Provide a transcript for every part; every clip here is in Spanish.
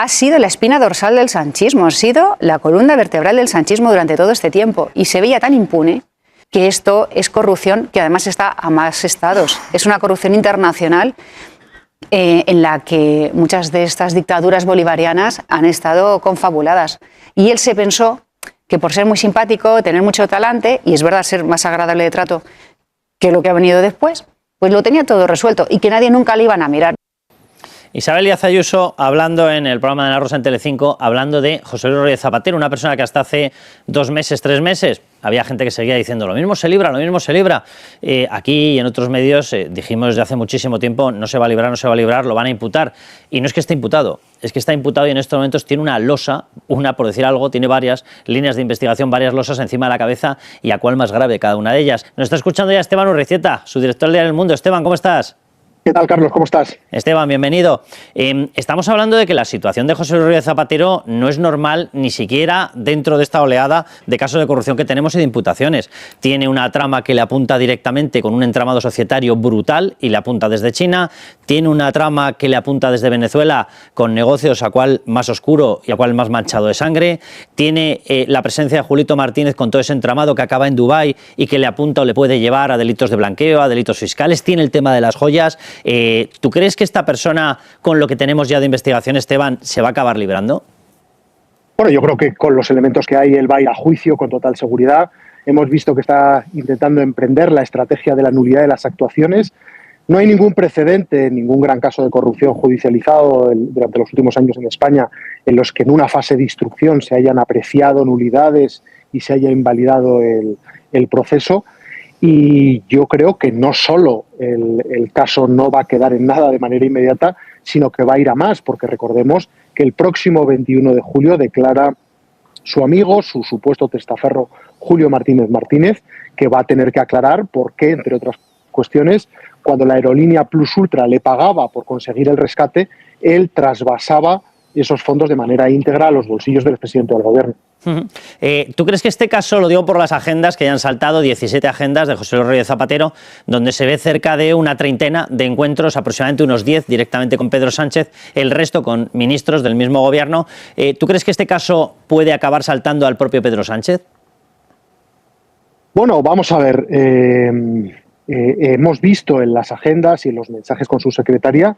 ha sido la espina dorsal del sanchismo, ha sido la columna vertebral del sanchismo durante todo este tiempo. Y se veía tan impune que esto es corrupción que además está a más estados. Es una corrupción internacional en la que muchas de estas dictaduras bolivarianas han estado confabuladas. Y él se pensó que por ser muy simpático, tener mucho talante, y es verdad ser más agradable de trato que lo que ha venido después, pues lo tenía todo resuelto y que nadie nunca le iban a mirar. Isabel Díaz Ayuso, hablando en el programa de Ana Rosa en Telecinco, hablando de José Luis Rodríguez Zapatero, una persona que hasta hace 2 meses, 3 meses, había gente que seguía diciendo lo mismo se libra, lo mismo se libra. Aquí y en otros medios dijimos desde hace muchísimo tiempo no se va a librar, no se va a librar, lo van a imputar. Y no es que esté imputado, es que está imputado y en estos momentos tiene una losa, una por decir algo, tiene varias líneas de investigación, varias losas encima de la cabeza y a cuál más grave cada una de ellas. Nos está escuchando ya Esteban Urricieta, su director del diario El Mundo. Esteban, ¿cómo estás? ¿Qué tal, Carlos? ¿Cómo estás? Esteban, bienvenido. Estamos hablando de que la situación de José Luis Rodríguez Zapatero no es normal ni siquiera dentro de esta oleada de casos de corrupción que tenemos y de imputaciones. Tiene una trama que le apunta directamente con un entramado societario brutal y le apunta desde China. Tiene una trama que le apunta desde Venezuela con negocios a cual más oscuro y a cual más manchado de sangre. Tiene la presencia de Julito Martínez con todo ese entramado que acaba en Dubái y que le apunta o le puede llevar a delitos de blanqueo, a delitos fiscales. Tiene el tema de las joyas. ¿Tú crees que esta persona, con lo que tenemos ya de investigación, Esteban, se va a acabar librando? Bueno, yo creo que con los elementos que hay, él va a ir a juicio con total seguridad. Hemos visto que está intentando emprender la estrategia de la nulidad de las actuaciones. No hay ningún precedente, ningún gran caso de corrupción judicializado durante los últimos años en España en los que en una fase de instrucción se hayan apreciado nulidades y se haya invalidado el proceso. Y yo creo que no solo el caso no va a quedar en nada de manera inmediata, sino que va a ir a más, porque recordemos que el próximo 21 de julio declara su amigo, su supuesto testaferro Julio Martínez Martínez, que va a tener que aclarar por qué, entre otras cuestiones, cuando la aerolínea Plus Ultra le pagaba por conseguir el rescate, él trasvasaba esos fondos de manera íntegra a los bolsillos del presidente del gobierno. ¿Tú crees que este caso, lo digo por las agendas que ya han saltado, 17 agendas de José Luis Rodríguez Zapatero, donde se ve cerca de una treintena de encuentros, aproximadamente unos 10 directamente con Pedro Sánchez, el resto con ministros del mismo gobierno? ¿Tú crees que este caso puede acabar saltando al propio Pedro Sánchez? Bueno, vamos a ver. Hemos visto en las agendas y en los mensajes con su secretaria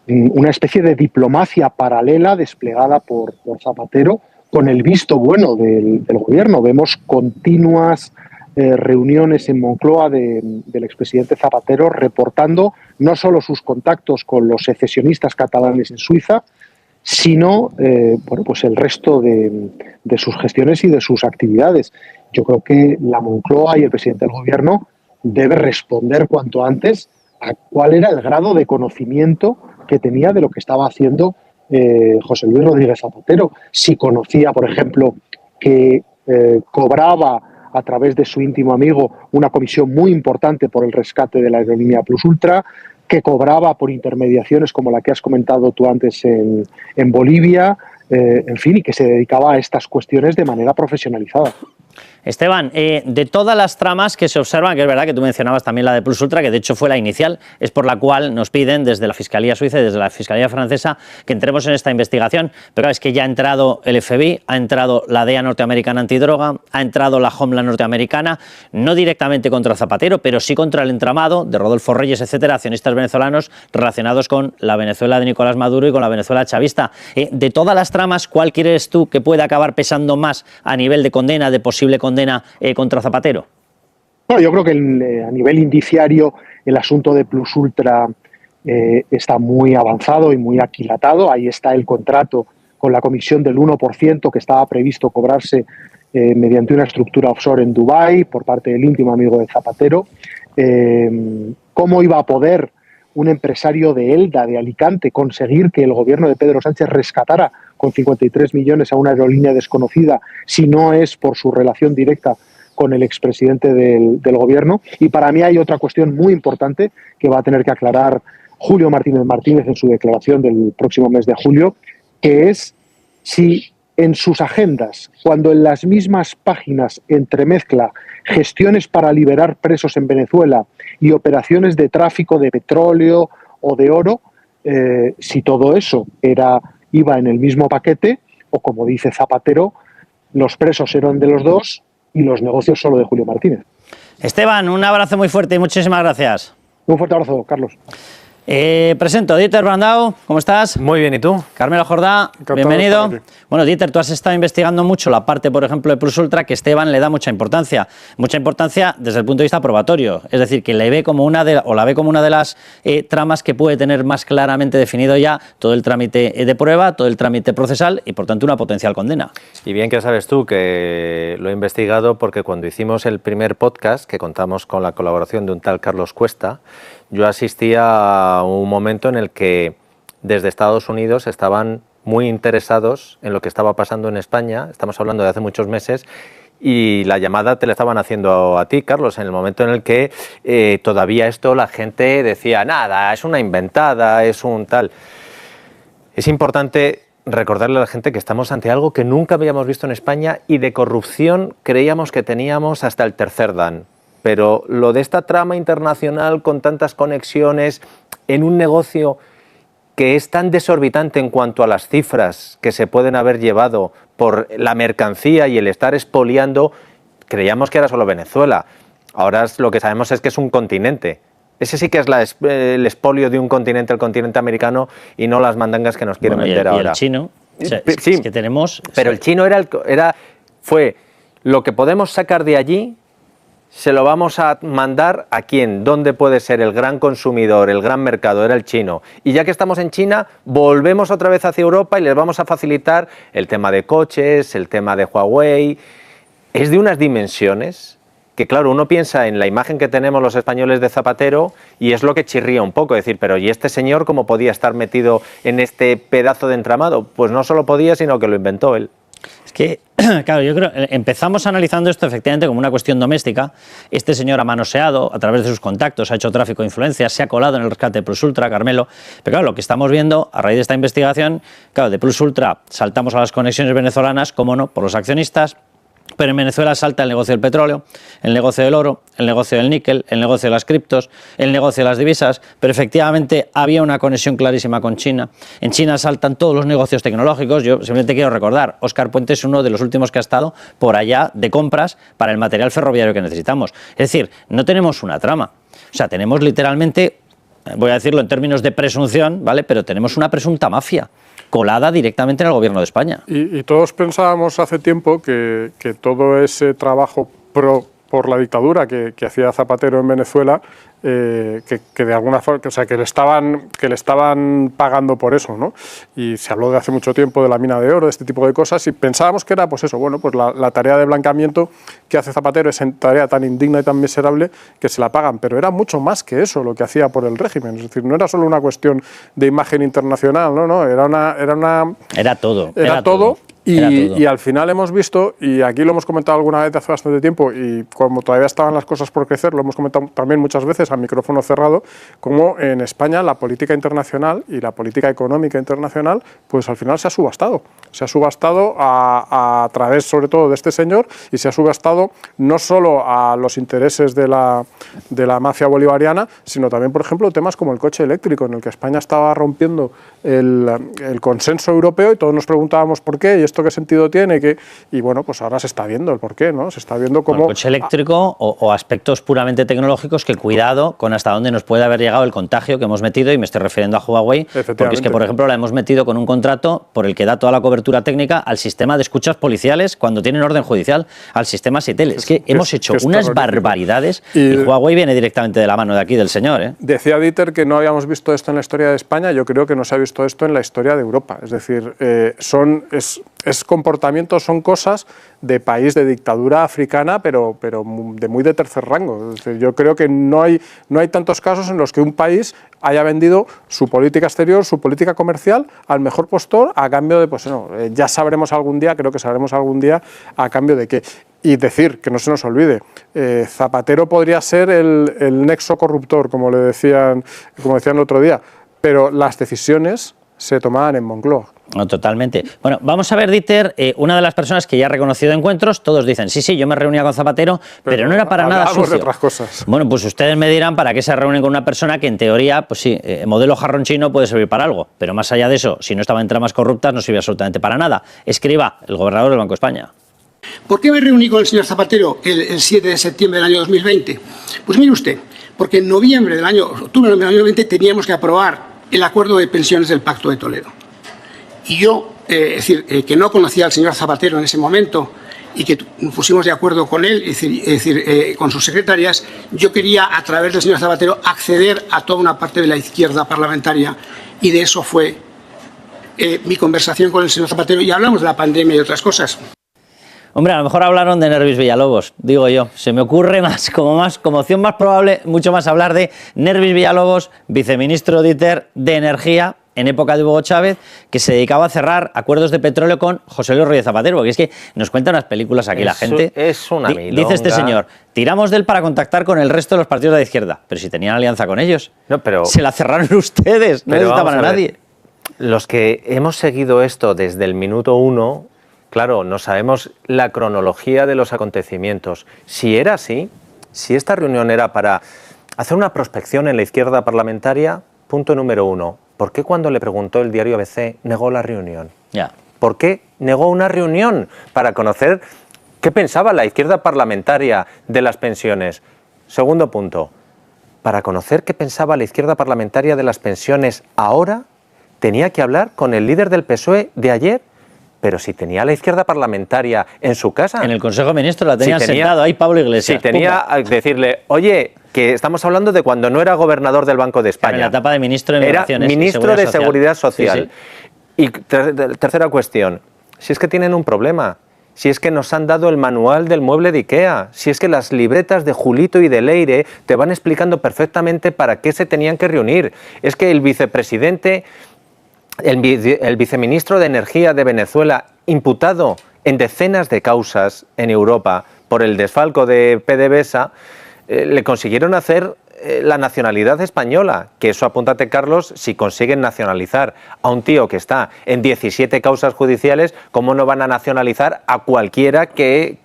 una especie de diplomacia paralela desplegada por Zapatero, con el visto bueno del gobierno. Vemos continuas reuniones en Moncloa del expresidente Zapatero reportando no solo sus contactos con los secesionistas catalanes en Suiza, sino pues el resto de sus gestiones y de sus actividades. Yo creo que la Moncloa y el presidente del gobierno debe responder cuanto antes a cuál era el grado de conocimiento que tenía de lo que estaba haciendo José Luis Rodríguez Zapatero. Si conocía, por ejemplo, que cobraba a través de su íntimo amigo una comisión muy importante por el rescate de la aerolínea Plus Ultra, que cobraba por intermediaciones como la que has comentado tú antes en Bolivia, en fin, y que se dedicaba a estas cuestiones de manera profesionalizada. Esteban, de todas las tramas que se observan, que es verdad que tú mencionabas también la de Plus Ultra, que de hecho fue la inicial, es por la cual nos piden desde la Fiscalía Suiza y desde la Fiscalía Francesa que entremos en esta investigación, pero es que ya ha entrado el FBI, ha entrado la DEA norteamericana antidroga, ha entrado la Homeland norteamericana, no directamente contra Zapatero, pero sí contra el entramado de Rodolfo Reyes, etcétera, accionistas venezolanos relacionados con la Venezuela de Nicolás Maduro y con la Venezuela chavista. De todas las tramas, ¿cuál crees tú que puede acabar pesando más a nivel de condena, de posible condena contra Zapatero? Bueno, yo creo que a nivel indiciario el asunto de Plus Ultra está muy avanzado y muy aquilatado. Ahí está el contrato con la comisión del 1% que estaba previsto cobrarse mediante una estructura offshore en Dubái por parte del íntimo amigo de Zapatero. ¿Cómo iba a poder un empresario de Elda, de Alicante, conseguir que el gobierno de Pedro Sánchez rescatara con 53 millones a una aerolínea desconocida si no es por su relación directa con el expresidente del gobierno? Y para mí hay otra cuestión muy importante que va a tener que aclarar Julio Martínez Martínez en su declaración del próximo mes de julio, que es si en sus agendas, cuando en las mismas páginas entremezcla gestiones para liberar presos en Venezuela y operaciones de tráfico de petróleo o de oro, si todo eso era iba en el mismo paquete, o como dice Zapatero, los presos eran de los dos y los negocios solo de Julio Martínez. Esteban, un abrazo muy fuerte y muchísimas gracias. Un fuerte abrazo, Carlos. Presento a Dieter Brandau, ¿cómo estás? Muy bien, ¿y tú? Carmelo Jordá, bienvenido. Bueno, Dieter, tú has estado investigando mucho la parte, por ejemplo, de Plus Ultra, que Esteban le da mucha importancia desde el punto de vista probatorio, es decir, que le ve como una de las tramas que puede tener más claramente definido ya todo el trámite de prueba, todo el trámite procesal y, por tanto, una potencial condena. Y bien que sabes tú que lo he investigado porque cuando hicimos el primer podcast, que contamos con la colaboración de un tal Carlos Cuesta, yo asistía a un momento en el que desde Estados Unidos estaban muy interesados en lo que estaba pasando en España, estamos hablando de hace muchos meses, y la llamada te la estaban haciendo a ti, Carlos, en el momento en el que todavía esto la gente decía, nada, es una inventada, es un tal. Es importante recordarle a la gente que estamos ante algo que nunca habíamos visto en España y de corrupción creíamos que teníamos hasta el tercer dan. Pero lo de esta trama internacional con tantas conexiones en un negocio que es tan desorbitante en cuanto a las cifras que se pueden haber llevado por la mercancía y el estar expoliando, creíamos que era solo Venezuela. Ahora lo que sabemos es que es un continente. Ese sí que es el expolio de un continente, el continente americano, y no las mandangas que nos quieren meter ahora. Y el chino, o sea, sí, es que tenemos... Pero el chino fue lo que podemos sacar de allí. Se lo vamos a mandar a quién, dónde puede ser el gran consumidor, el gran mercado, era el chino. Y ya que estamos en China, volvemos otra vez hacia Europa y les vamos a facilitar el tema de coches, el tema de Huawei. Es de unas dimensiones que, claro, uno piensa en la imagen que tenemos los españoles de Zapatero y es lo que chirría un poco, decir, pero ¿y este señor cómo podía estar metido en este pedazo de entramado? Pues no solo podía, sino que lo inventó él. Es que, claro, yo creo empezamos analizando esto efectivamente como una cuestión doméstica. Este señor ha manoseado a través de sus contactos, ha hecho tráfico de influencias, se ha colado en el rescate de Plus Ultra, Carmelo. Pero claro, lo que estamos viendo a raíz de esta investigación, claro, de Plus Ultra saltamos a las conexiones venezolanas, cómo no, por los accionistas. Pero en Venezuela salta el negocio del petróleo, el negocio del oro, el negocio del níquel, el negocio de las criptos, el negocio de las divisas, pero efectivamente había una conexión clarísima con China. En China saltan todos los negocios tecnológicos. Yo simplemente quiero recordar, Óscar Puente es uno de los últimos que ha estado por allá de compras para el material ferroviario que necesitamos. Es decir, no tenemos una trama. O sea, tenemos literalmente, voy a decirlo en términos de presunción, ¿vale? Pero tenemos una presunta mafia colada directamente en el gobierno de España. Y todos pensábamos hace tiempo que todo ese trabajo por la dictadura que hacía Zapatero en Venezuela, que de alguna forma, o sea, que le estaban pagando por eso, ¿no? Y se habló de hace mucho tiempo de la mina de oro, de este tipo de cosas, y pensábamos que era, pues eso, bueno, pues la tarea de blanqueamiento que hace Zapatero, esa tarea tan indigna y tan miserable que se la pagan, pero era mucho más que eso lo que hacía por el régimen, es decir, no era solo una cuestión de imagen internacional, no, era todo. Y al final hemos visto, y aquí lo hemos comentado alguna vez hace bastante tiempo, y como todavía estaban las cosas por crecer, lo hemos comentado también muchas veces a micrófono cerrado, como en España la política internacional y la política económica internacional, pues al final se ha subastado. Se ha subastado a través, sobre todo, de este señor, y se ha subastado no solo a los intereses de la mafia bolivariana, sino también, por ejemplo, temas como el coche eléctrico, en el que España estaba rompiendo el consenso europeo y todos nos preguntábamos por qué y esto qué sentido tiene, y bueno, pues ahora se está viendo el por qué, ¿no? Se está viendo cómo... El coche eléctrico o aspectos puramente tecnológicos que cuidado con hasta dónde nos puede haber llegado el contagio que hemos metido, y me estoy refiriendo a Huawei, porque es que, por ejemplo, la hemos metido con un contrato por el que da toda la cobertura técnica al sistema de escuchas policiales cuando tienen orden judicial, al sistema SITEL. Es que hemos hecho unas barbaridades y Huawei viene directamente de la mano de aquí del señor, ¿eh? Decía Dieter que no habíamos visto esto en la historia de España, yo creo que no se ha visto esto en la historia de Europa, es decir, es comportamiento, son cosas de país de dictadura africana, pero de muy de tercer rango. Es decir, yo creo que no hay tantos casos en los que un país haya vendido su política exterior, su política comercial al mejor postor a cambio de, pues no, ya sabremos algún día, creo que sabremos algún día a cambio de qué. Y decir, que no se nos olvide, Zapatero podría ser el nexo corruptor, como decían el otro día, pero las decisiones se tomaban en Moncloa. No, totalmente. Bueno, vamos a ver, Dieter, una de las personas que ya ha reconocido encuentros, todos dicen, sí, yo me reunía con Zapatero, pero no era para nada sucio. De otras cosas. Bueno, pues ustedes me dirán para qué se reúnen con una persona que en teoría, pues sí, modelo jarrón chino puede servir para algo, pero más allá de eso, si no estaba en tramas corruptas, no sirve absolutamente para nada. Escriba, el gobernador del Banco de España. ¿Por qué me reuní con el señor Zapatero el 7 de septiembre del año 2020? Pues mire usted, porque en octubre del año 2020 teníamos que aprobar el acuerdo de pensiones del Pacto de Toledo. Y yo, que no conocía al señor Zapatero en ese momento y que nos pusimos de acuerdo con él, con sus secretarias, yo quería, a través del señor Zapatero, acceder a toda una parte de la izquierda parlamentaria, y de eso fue mi conversación con el señor Zapatero, y hablamos de la pandemia y otras cosas. Hombre, a lo mejor hablaron de Nervis Villalobos, digo yo. Se me ocurre como opción más probable, mucho más hablar de Nervis Villalobos, viceministro Dieter de Energía, en época de Hugo Chávez, que se dedicaba a cerrar acuerdos de petróleo con José Luis Rodríguez Zapatero, porque es que nos cuentan unas películas aquí la gente. Es una milonga. Dice este señor, tiramos de él para contactar con el resto de los partidos de la izquierda, pero si tenían alianza con ellos. No, pero se la cerraron ustedes, no necesitaban a nadie. Los que hemos seguido esto desde el minuto 1, claro, no sabemos la cronología de los acontecimientos. Si era así, si esta reunión era para hacer una prospección en la izquierda parlamentaria, punto número 1. ¿Por qué cuando le preguntó el diario ABC negó la reunión? Ya. ¿Por qué negó una reunión para conocer qué pensaba la izquierda parlamentaria de las pensiones? Segundo punto, para conocer qué pensaba la izquierda parlamentaria de las pensiones ahora, tenía que hablar con el líder del PSOE de ayer. Pero si tenía la izquierda parlamentaria en su casa. En el Consejo de Ministros la tenían sentado ahí Pablo Iglesias. Si tenía que decirle, oye, que estamos hablando de cuando no era gobernador del Banco de España. En la etapa de ministro de Migraciones. Era ministro de Seguridad Social. Sí. Y tercera cuestión, si es que tienen un problema, si es que nos han dado el manual del mueble de IKEA, si es que las libretas de Julito y de Leire te van explicando perfectamente para qué se tenían que reunir. Es que el vicepresidente... El viceministro de Energía de Venezuela, imputado en decenas de causas en Europa por el desfalco de PDVSA, le consiguieron hacer la nacionalidad española, que eso apúntate, Carlos, si consiguen nacionalizar a un tío que está en 17 causas judiciales, ¿cómo no van a nacionalizar a cualquiera que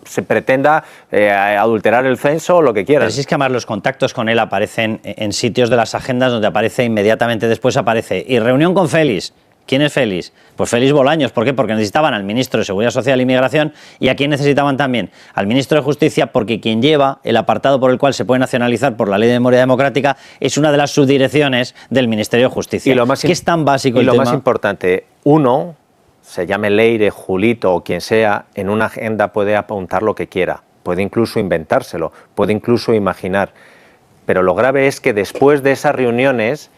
se pretenda adulterar el censo o lo que quiera? Pero si es que además los contactos con él aparecen en sitios de las agendas donde aparece inmediatamente después aparece y reunión con Félix. ¿Quién es Félix? Pues Félix Bolaños. ¿Por qué? Porque necesitaban al ministro de Seguridad Social y Migración. ¿Y a quién necesitaban también? Al ministro de Justicia, porque quien lleva el apartado por el cual se puede nacionalizar por la Ley de Memoria Democrática es una de las subdirecciones del Ministerio de Justicia. Y lo más, que es tan básico y lo el tema. Más importante, uno, se llame Leire, Julito o quien sea, en una agenda puede apuntar lo que quiera. Puede incluso inventárselo, puede incluso imaginar. Pero lo grave es que después de esas reuniones...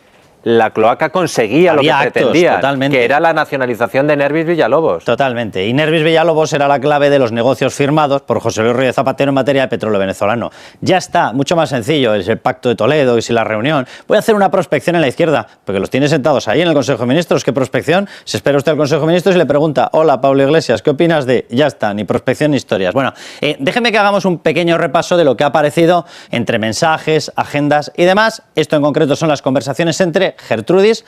la cloaca conseguía lo que pretendía, que era la nacionalización de Nervis Villalobos. Totalmente. Y Nervis Villalobos era la clave de los negocios firmados por José Luis Rodríguez Zapatero en materia de petróleo venezolano. Ya está, mucho más sencillo, es el Pacto de Toledo y si la reunión. Voy a hacer una prospección en la izquierda, porque los tiene sentados ahí en el Consejo de Ministros. ¿Qué prospección? Se espera usted al Consejo de Ministros y le pregunta, hola, Pablo Iglesias, ¿qué opinas de...? Ya está, ni prospección ni historias. Bueno, déjeme que hagamos un pequeño repaso de lo que ha aparecido entre mensajes, agendas y demás. Esto en concreto son las conversaciones entre Gertrudis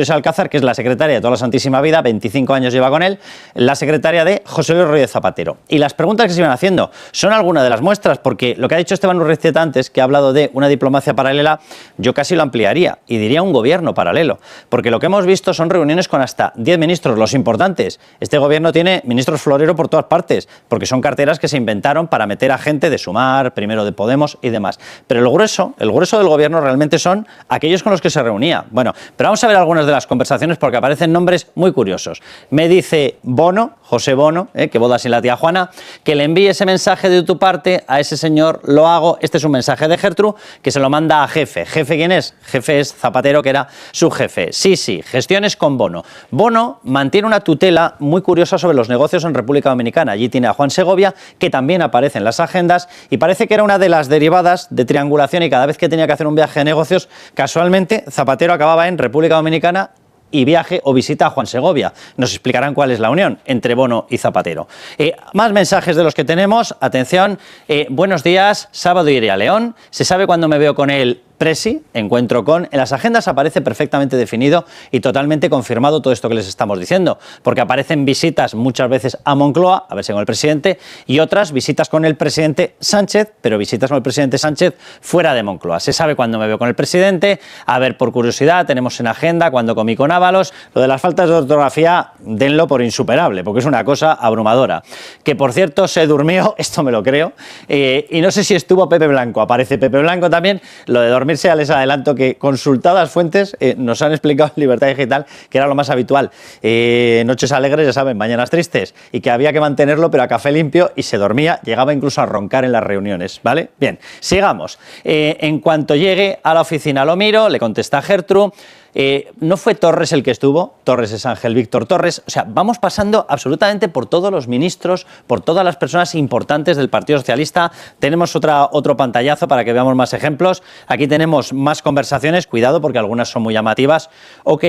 Alcázar, que es la secretaria de toda la Santísima Vida, 25 años lleva con él, la secretaria de José Luis Rodríguez Zapatero. Y las preguntas que se iban haciendo son algunas de las muestras, porque lo que ha dicho Esteban Urrestieta antes, que ha hablado de una diplomacia paralela, yo casi lo ampliaría y diría un gobierno paralelo, porque lo que hemos visto son reuniones con hasta 10 ministros, los importantes. Este gobierno tiene ministros florero por todas partes, porque son carteras que se inventaron para meter a gente de Sumar, primero de Podemos y demás. Pero el grueso del gobierno realmente son aquellos con los que se reunía. Bueno, pero vamos a ver algunas de las conversaciones porque aparecen nombres muy curiosos. Me dice Bono, José Bono, que boda sin la tía Juana, que le envíe ese mensaje de tu parte a ese señor, lo hago. Este es un mensaje de Gertrude que se lo manda a jefe. ¿Jefe quién es? Jefe es Zapatero, que era su jefe. Sí, gestiones con Bono. Bono mantiene una tutela muy curiosa sobre los negocios en República Dominicana. Allí tiene a Juan Segovia, que también aparece en las agendas y parece que era una de las derivadas de triangulación y cada vez que tenía que hacer un viaje de negocios, casualmente Zapatero acababa en República Dominicana y viaje o visita a Juan Segovia. Nos explicarán cuál es la unión entre Bono y Zapatero. Más mensajes de los que tenemos. Atención, buenos días, sábado iré a León. ¿Se sabe cuándo me veo con él Presi, encuentro con... En las agendas aparece perfectamente definido y totalmente confirmado todo esto que les estamos diciendo, porque aparecen visitas muchas veces a Moncloa, a verse con el presidente, y otras visitas con el presidente Sánchez, pero visitas con el presidente Sánchez fuera de Moncloa. Se sabe cuándo me veo con el presidente, a ver, por curiosidad, tenemos en agenda cuando comí con Ábalos. Lo de las faltas de ortografía, denlo por insuperable, porque es una cosa abrumadora. Que, por cierto, se durmió, esto me lo creo, y no sé si estuvo Pepe Blanco, aparece Pepe Blanco también. Lo de dormirse, ya les adelanto que consultadas fuentes nos han explicado en Libertad Digital que era lo más habitual. Noches alegres, ya saben, mañanas tristes, y que había que mantenerlo pero a café limpio, y se dormía, llegaba incluso a roncar en las reuniones, ¿vale? Bien, sigamos. En cuanto llegue a la oficina lo miro, le contesta a Gertrude. No fue Torres el que estuvo, Torres es Ángel Víctor Torres, o sea, vamos pasando absolutamente por todos los ministros, por todas las personas importantes del Partido Socialista. Tenemos otro pantallazo para que veamos más ejemplos. Aquí tenemos más conversaciones, cuidado porque algunas son muy llamativas. Ok,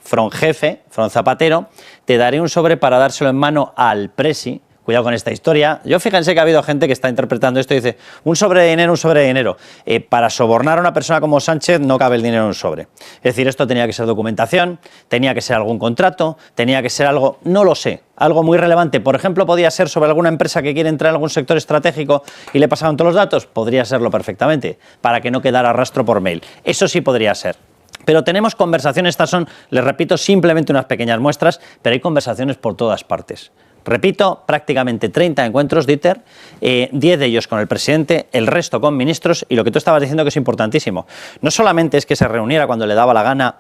from jefe, from Zapatero, te daré un sobre para dárselo en mano al Presi. Cuidado con esta historia. Yo fíjense que ha habido gente que está interpretando esto y dice, un sobre de dinero, un sobre de dinero. Para sobornar a una persona como Sánchez no cabe el dinero en un sobre. Es decir, esto tenía que ser documentación, tenía que ser algún contrato, tenía que ser algo, no lo sé, algo muy relevante. Por ejemplo, podía ser sobre alguna empresa que quiere entrar en algún sector estratégico y le pasaron todos los datos. Podría serlo perfectamente, para que no quedara rastro por mail. Eso sí podría ser. Pero tenemos conversaciones, estas son, les repito, simplemente unas pequeñas muestras, pero hay conversaciones por todas partes. Repito, prácticamente 30 encuentros, Dieter, 10 de ellos con el presidente, el resto con ministros, y lo que tú estabas diciendo que es importantísimo. No solamente es que se reuniera cuando le daba la gana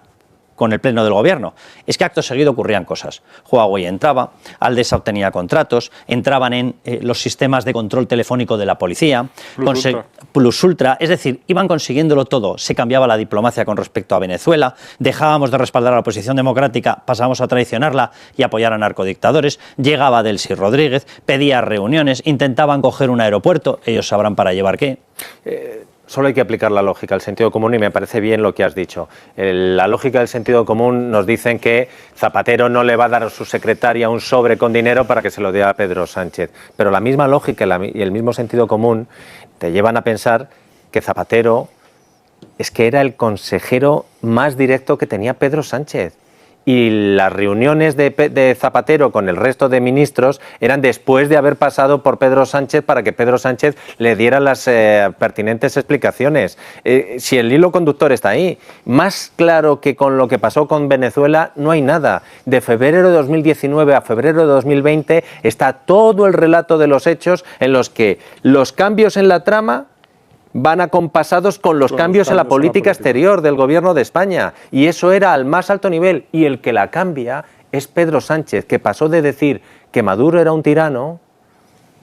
con el pleno del gobierno, es que acto seguido ocurrían cosas. Huawei entraba, Aldesa obtenía contratos, entraban en los sistemas de control telefónico de la policía, Plus Ultra, es decir, iban consiguiéndolo todo. Se cambiaba la diplomacia con respecto a Venezuela, dejábamos de respaldar a la oposición democrática, pasábamos a traicionarla y apoyar a narcodictadores, llegaba Delcy Rodríguez, pedía reuniones, intentaban coger un aeropuerto, ellos sabrán para llevar qué. Solo hay que aplicar la lógica, el sentido común, y me parece bien lo que has dicho. La lógica del sentido común nos dicen que Zapatero no le va a dar a su secretaria un sobre con dinero para que se lo dé a Pedro Sánchez. Pero la misma lógica y el mismo sentido común te llevan a pensar que Zapatero es que era el consejero más directo que tenía Pedro Sánchez. Y las reuniones de Zapatero con el resto de ministros eran después de haber pasado por Pedro Sánchez para que Pedro Sánchez le diera las pertinentes explicaciones. Si el hilo conductor está ahí, más claro que con lo que pasó con Venezuela no hay nada. De febrero de 2019 a febrero de 2020 está todo el relato de los hechos en los que los cambios en la trama van acompasados con los cambios en la política exterior del gobierno de España, y eso era al más alto nivel, y el que la cambia es Pedro Sánchez, que pasó de decir que Maduro era un tirano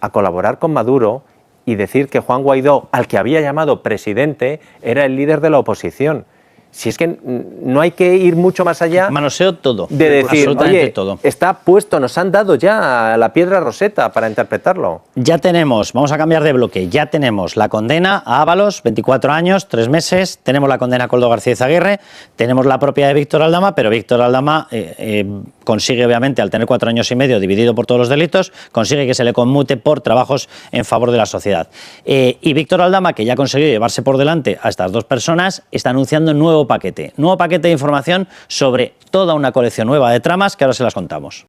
a colaborar con Maduro y decir que Juan Guaidó, al que había llamado presidente, era el líder de la oposición. Si es que no hay que ir mucho más allá. Manoseo todo. De decir, oye, todo. Está puesto, nos han dado ya la piedra roseta para interpretarlo. Ya tenemos, vamos a cambiar de bloque, ya tenemos la condena a Ábalos, 24 años, 3 meses, tenemos la condena a Koldo García Izaguirre, tenemos la propia de Víctor Aldama, pero Víctor Aldama consigue, obviamente, al tener 4 años y medio dividido por todos los delitos, consigue que se le conmute por trabajos en favor de la sociedad. Y Víctor Aldama, que ya ha conseguido llevarse por delante a estas dos personas, está anunciando nuevo paquete de información sobre toda una colección nueva de tramas que ahora se las contamos.